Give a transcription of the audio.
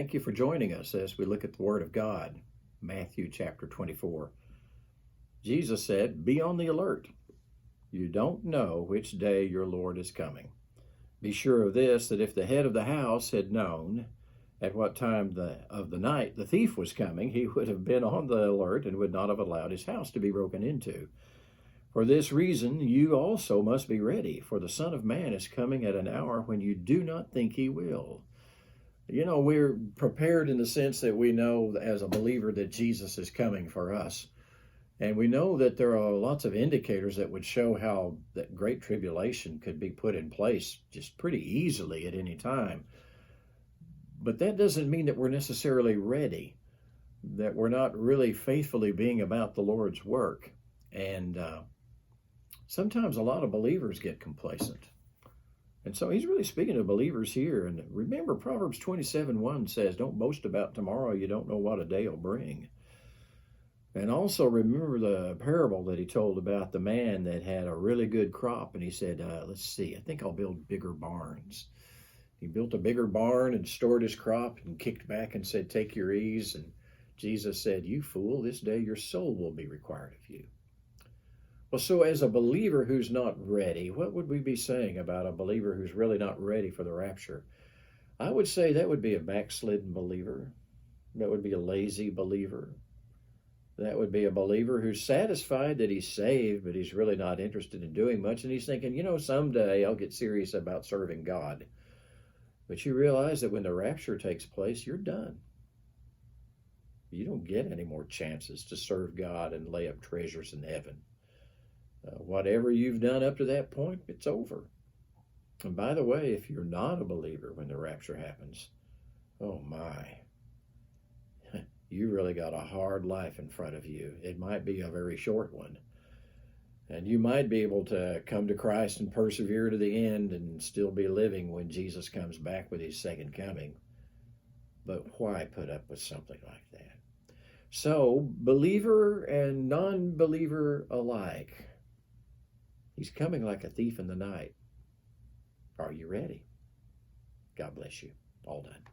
Thank you for joining us as we look at the Word of God, Matthew chapter 24. Jesus said, "Be on the alert. You don't know which day your Lord is coming. Be sure of this, that if the head of the house had known at what time of the night the thief was coming, he would have been on the alert and would not have allowed his house to be broken into. For this reason, you also must be ready, for the Son of Man is coming at an hour when you do not think he will." You know, we're prepared in the sense that we know as a believer that Jesus is coming for us. And we know that there are lots of indicators that would show how that great tribulation could be put in place just pretty easily at any time. But that doesn't mean that we're necessarily ready, that we're not really faithfully being about the Lord's work. And sometimes a lot of believers get complacent. And so he's really speaking to believers here. And remember, Proverbs 27:1 says, "Don't boast about tomorrow. You don't know what a day will bring." And also remember the parable that he told about the man that had a really good crop. And he said, let's see, I think I'll build bigger barns. He built a bigger barn and stored his crop and kicked back and said, "Take your ease." And Jesus said, "You fool, this day your soul will be required of you." Well, so as a believer who's not ready, what would we be saying about a believer who's really not ready for the rapture? I would say that would be a backslidden believer. That would be a lazy believer. That would be a believer who's satisfied that he's saved, but he's really not interested in doing much. And he's thinking, someday I'll get serious about serving God. But you realize that when the rapture takes place, you're done. You don't get any more chances to serve God and lay up treasures in heaven. Whatever you've done up to that point, it's over. And by the way, if you're not a believer when the rapture happens, oh my, you really got a hard life in front of you. It might be a very short one. And you might be able to come to Christ and persevere to the end and still be living when Jesus comes back with his second coming. But why put up with something like that? So, believer and non-believer alike, he's coming like a thief in the night. Are you ready? God bless you. All done.